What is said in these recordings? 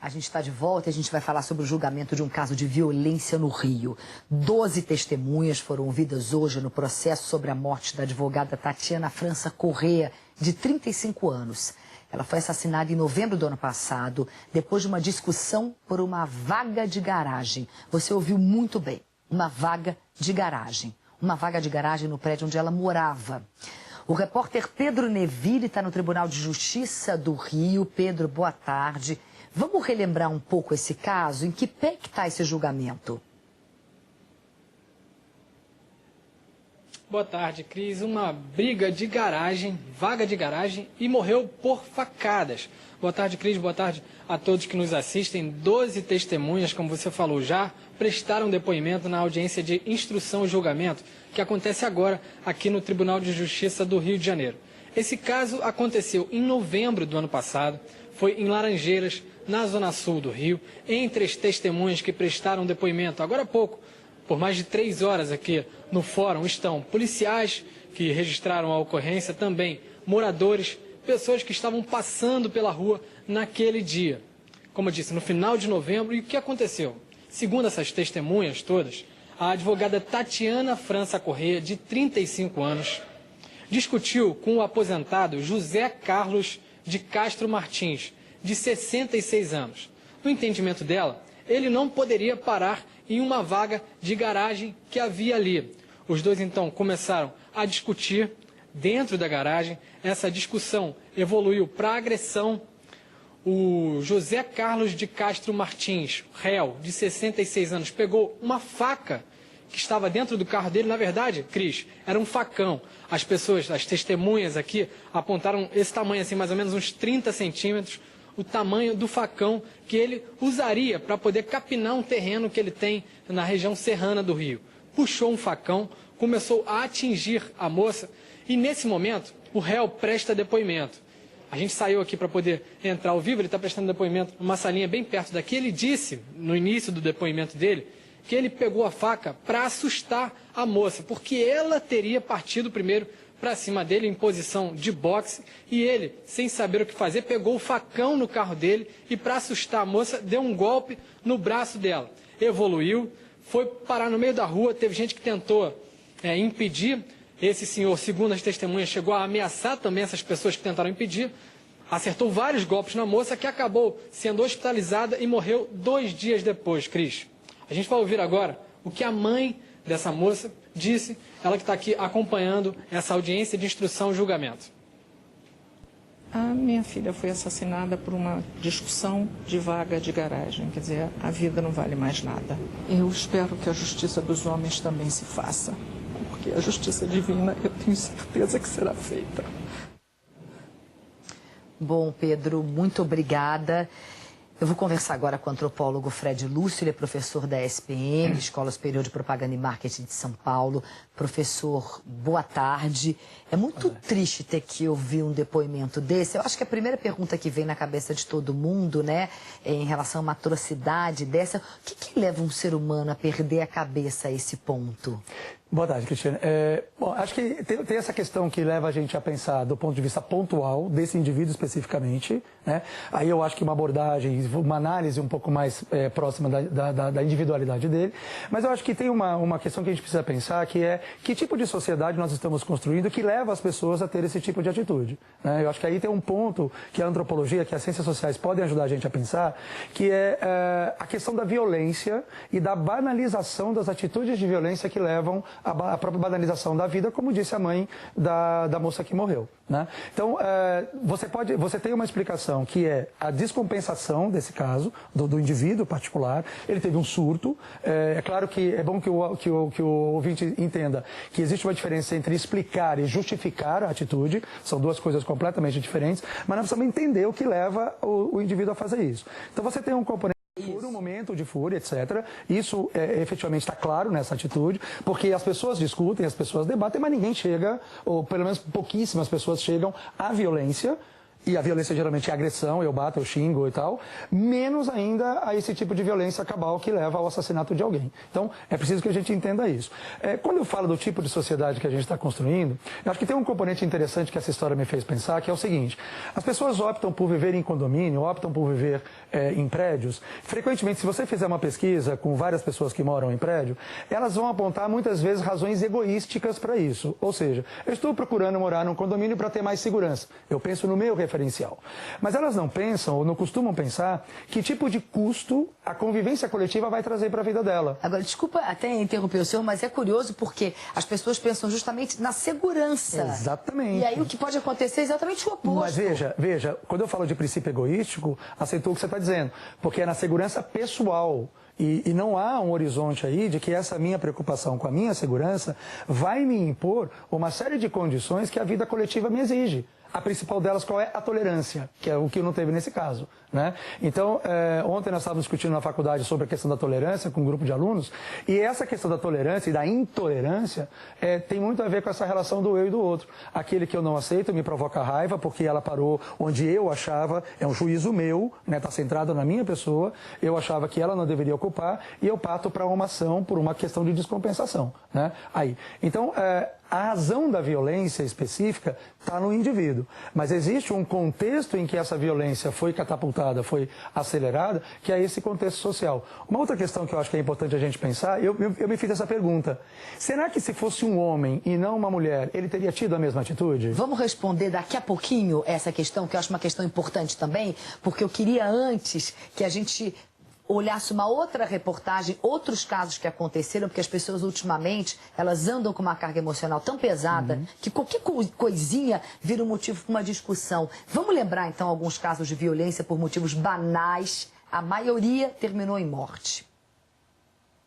A gente está de volta e a gente vai falar sobre o julgamento de um caso de violência no Rio. 12 testemunhas foram ouvidas hoje no processo sobre a morte da advogada Tatiana França Corrêa, de 35 anos. Ela foi assassinada em novembro do ano passado, depois de uma discussão por uma vaga de garagem. Você ouviu muito bem, uma vaga de garagem. Uma vaga de garagem no prédio onde ela morava. O repórter Pedro Neville está no Tribunal de Justiça do Rio. Pedro, boa tarde. Vamos relembrar um pouco esse caso? Em que pé que está esse julgamento? Boa tarde, Cris. Uma briga de garagem, vaga de garagem, e morreu por facadas. Boa tarde, Cris. Boa tarde a todos que nos assistem. 12 testemunhas, como você falou já, prestaram depoimento na audiência de instrução e julgamento, que acontece agora aqui no Tribunal de Justiça do Rio de Janeiro. Esse caso aconteceu em novembro do ano passado, foi em Laranjeiras, na zona sul do Rio. Entre as testemunhas que prestaram depoimento agora há pouco, por mais de 3 horas aqui no fórum, estão policiais que registraram a ocorrência, também moradores, pessoas que estavam passando pela rua naquele dia. Como eu disse, no final de novembro. E o que aconteceu? Segundo essas testemunhas todas, a advogada Tatiana França Corrêa, de 35 anos, discutiu com o aposentado José Carlos de Castro Martins, de 66 anos. No entendimento dela, ele não poderia parar em uma vaga de garagem que havia ali. Os dois, então, começaram a discutir dentro da garagem. Essa discussão evoluiu para agressão. O José Carlos de Castro Martins, réu, de 66 anos, pegou uma faca que estava dentro do carro dele. Na verdade, Cris, era um facão. As pessoas, as testemunhas aqui, apontaram esse tamanho, assim, mais ou menos uns 30 centímetros, o tamanho do facão que ele usaria para poder capinar um terreno que ele tem na região serrana do Rio. Puxou um facão, começou a atingir a moça e, nesse momento, o réu presta depoimento. A gente saiu aqui para poder entrar ao vivo, ele está prestando depoimento numa salinha bem perto daqui. Ele disse, no início do depoimento dele, que ele pegou a faca para assustar a moça, porque ela teria partido primeiro para cima dele em posição de boxe, e ele, sem saber o que fazer, pegou o facão no carro dele e, para assustar a moça, deu um golpe no braço dela. Evoluiu, foi parar no meio da rua, teve gente que tentou impedir. Esse senhor, segundo as testemunhas, chegou a ameaçar também essas pessoas que tentaram impedir. Acertou vários golpes na moça, que acabou sendo hospitalizada e morreu 2 dias depois, Cris. A gente vai ouvir agora o que a mãe dessa moça disse, ela que está aqui acompanhando essa audiência de instrução e julgamento. A minha filha foi assassinada por uma discussão de vaga de garagem. Quer dizer, a vida não vale mais nada. Eu espero que a justiça dos homens também se faça, porque a justiça divina, eu tenho certeza que será feita. Bom, Pedro, muito obrigada. Eu vou conversar agora com o antropólogo Fred Lúcio, ele é professor da SPM, Escola Superior de Propaganda e Marketing de São Paulo. Professor, boa tarde. É muito triste ter que ouvir um depoimento desse. Eu acho que a primeira pergunta que vem na cabeça de todo mundo, né, em relação a uma atrocidade dessa, o que leva um ser humano a perder a cabeça a esse ponto? Boa tarde, Cristiane. Bom, acho que tem essa questão que leva a gente a pensar do ponto de vista pontual desse indivíduo especificamente, né? Aí eu acho que uma abordagem, uma análise um pouco mais próxima da individualidade dele. Mas eu acho que tem uma questão que a gente precisa pensar, que é que tipo de sociedade nós estamos construindo que leva as pessoas a ter esse tipo de atitude, né? Eu acho que aí tem um ponto que a antropologia, que as ciências sociais podem ajudar a gente a pensar, que é a questão da violência e da banalização das atitudes de violência que levam a própria banalização da vida, como disse a mãe da moça que morreu, né? Então, você tem uma explicação que é a descompensação desse caso, do indivíduo particular. Ele teve um surto. É claro que é bom que o ouvinte entenda que existe uma diferença entre explicar e justificar a atitude. São duas coisas completamente diferentes, mas nós precisamos entender o que leva o indivíduo a fazer isso. Então, você tem um componente por um momento de fúria, etc. Isso efetivamente está claro nessa atitude, porque as pessoas discutem, as pessoas debatem, mas ninguém chega, ou pelo menos pouquíssimas pessoas chegam à violência. e a violência geralmente é agressão, eu bato, eu xingo e tal, menos ainda a esse tipo de violência cabal que leva ao assassinato de alguém. Então, é preciso que a gente entenda isso. Quando eu falo do tipo de sociedade que a gente está construindo, eu acho que tem um componente interessante que essa história me fez pensar, que é o seguinte: as pessoas optam por viver em condomínio, optam por viver em prédios. Frequentemente, se você fizer uma pesquisa com várias pessoas que moram em prédio, elas vão apontar muitas vezes razões egoísticas para isso. Ou seja, eu estou procurando morar num condomínio para ter mais segurança. Eu penso no meu referencial. Mas elas não pensam, ou não costumam pensar, que tipo de custo a convivência coletiva vai trazer para a vida dela. Agora, desculpa até interromper o senhor, mas é curioso porque as pessoas pensam justamente na segurança. Exatamente. E aí o que pode acontecer é exatamente o oposto. Mas veja, quando eu falo de princípio egoístico, aceitou o que você está dizendo, porque é na segurança pessoal. E não há um horizonte aí de que essa minha preocupação com a minha segurança vai me impor uma série de condições que a vida coletiva me exige. A principal delas, qual é? A tolerância, que é o que não teve nesse caso, né? Então, ontem nós estávamos discutindo na faculdade sobre a questão da tolerância com um grupo de alunos, e essa questão da tolerância e da intolerância tem muito a ver com essa relação do eu e do outro. Aquele que eu não aceito me provoca raiva porque ela parou onde eu achava, é um juízo meu, né? Está centrado na minha pessoa, eu achava que ela não deveria ocupar, e eu parto para uma ação por uma questão de descompensação, né? Aí, então, a razão da violência específica está no indivíduo, mas existe um contexto em que essa violência foi catapultada, foi acelerada, que é esse contexto social. Uma outra questão que eu acho que é importante a gente pensar, eu me fiz essa pergunta: será que se fosse um homem e não uma mulher, ele teria tido a mesma atitude? Vamos responder daqui a pouquinho essa questão, que eu acho uma questão importante também, porque eu queria antes que a gente olhasse uma outra reportagem, outros casos que aconteceram, porque as pessoas ultimamente, elas andam com uma carga emocional tão pesada que qualquer coisinha vira um motivo para uma discussão. Vamos lembrar então alguns casos de violência por motivos banais, a maioria terminou em morte.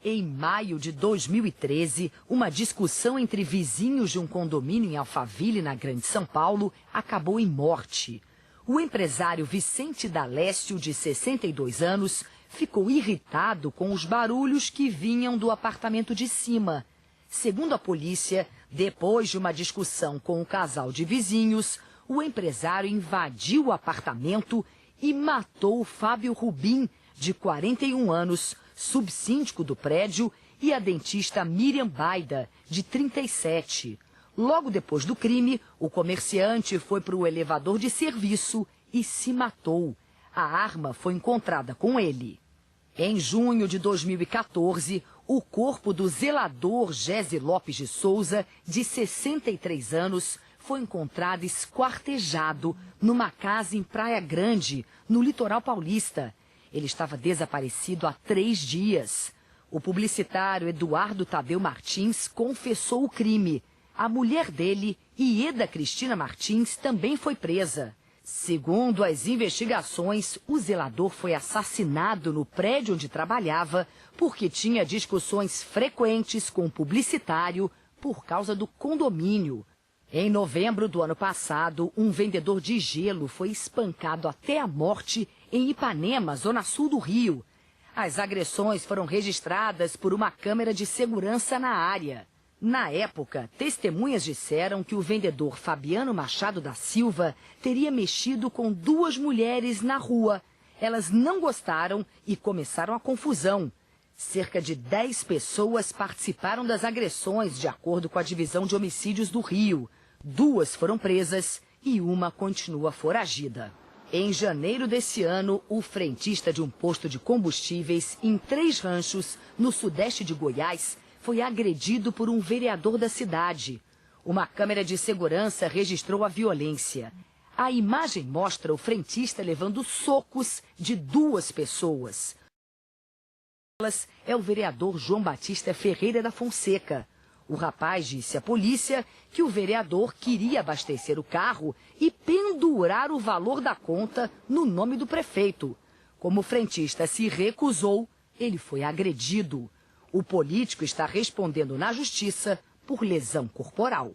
Em maio de 2013, uma discussão entre vizinhos de um condomínio em Alphaville, na Grande São Paulo, acabou em morte. O empresário Vicente D'Alessio, de 62 anos, ficou irritado com os barulhos que vinham do apartamento de cima. Segundo a polícia, depois de uma discussão com o casal de vizinhos, o empresário invadiu o apartamento e matou Fábio Rubim, de 41 anos, subsíndico do prédio, e a dentista Miriam Baida, de 37. Logo depois do crime, o comerciante foi para o elevador de serviço e se matou. A arma foi encontrada com ele. Em junho de 2014, o corpo do zelador Gese Lopes de Souza, de 63 anos, foi encontrado esquartejado numa casa em Praia Grande, no litoral paulista. Ele estava desaparecido há 3 dias. O publicitário Eduardo Tadeu Martins confessou o crime. A mulher dele, Ieda Cristina Martins, também foi presa. Segundo as investigações, o zelador foi assassinado no prédio onde trabalhava porque tinha discussões frequentes com o publicitário por causa do condomínio. Em novembro do ano passado, um vendedor de gelo foi espancado até a morte em Ipanema, zona sul do Rio. As agressões foram registradas por uma câmera de segurança na área. Na época, testemunhas disseram que o vendedor Fabiano Machado da Silva teria mexido com 2 mulheres na rua. Elas não gostaram e começaram a confusão. Cerca de 10 pessoas participaram das agressões, de acordo com a Divisão de Homicídios do Rio. 2 foram presas e uma continua foragida. Em janeiro desse ano, o frentista de um posto de combustíveis em 3 ranchos, no sudeste de Goiás, foi agredido por um vereador da cidade. Uma câmera de segurança registrou a violência. A imagem mostra o frentista levando socos de 2 pessoas. Elas é o vereador João Batista Ferreira da Fonseca. O rapaz disse à polícia que o vereador queria abastecer o carro e pendurar o valor da conta no nome do prefeito. Como o frentista se recusou, ele foi agredido. O político está respondendo na justiça por lesão corporal.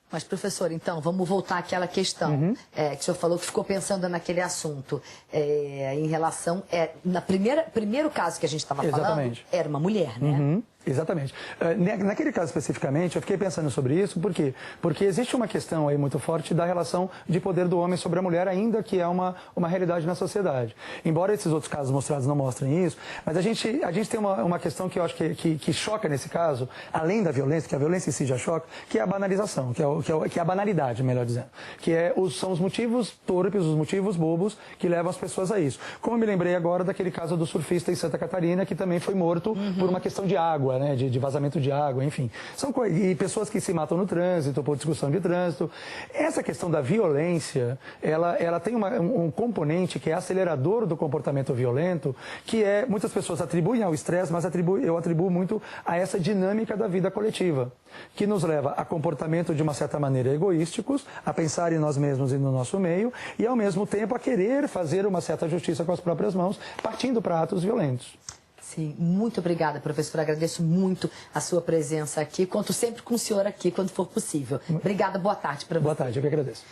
Mas, professor, então, vamos voltar àquela questão que o senhor falou que ficou pensando naquele assunto. Em relação... primeiro caso que a gente estava falando, era uma mulher, né? Exatamente. Naquele caso especificamente, eu fiquei pensando sobre isso, por quê? Porque existe uma questão aí muito forte da relação de poder do homem sobre a mulher, ainda que é uma realidade na sociedade. Embora esses outros casos mostrados não mostrem isso, mas a gente tem uma questão que eu acho que choca nesse caso, além da violência, que a violência em si já choca, que é a banalização, que é a banalidade, melhor dizendo. São os motivos torpes, os motivos bobos que levam as pessoas a isso. Como eu me lembrei agora daquele caso do surfista em Santa Catarina, que também foi morto por uma questão de água, né, de vazamento de água, enfim. E pessoas que se matam no trânsito, por discussão de trânsito. Essa questão da violência, ela tem um componente que é acelerador do comportamento violento, que muitas pessoas atribuem ao estresse, mas eu atribuo muito a essa dinâmica da vida coletiva, que nos leva a comportamento de uma certa maneira egoísticos, a pensar em nós mesmos e no nosso meio, e ao mesmo tempo a querer fazer uma certa justiça com as próprias mãos, partindo para atos violentos. Sim, muito obrigada, professora. Agradeço muito a sua presença aqui. Conto sempre com o senhor aqui quando for possível. Obrigada, boa tarde para você. Boa tarde, eu que agradeço.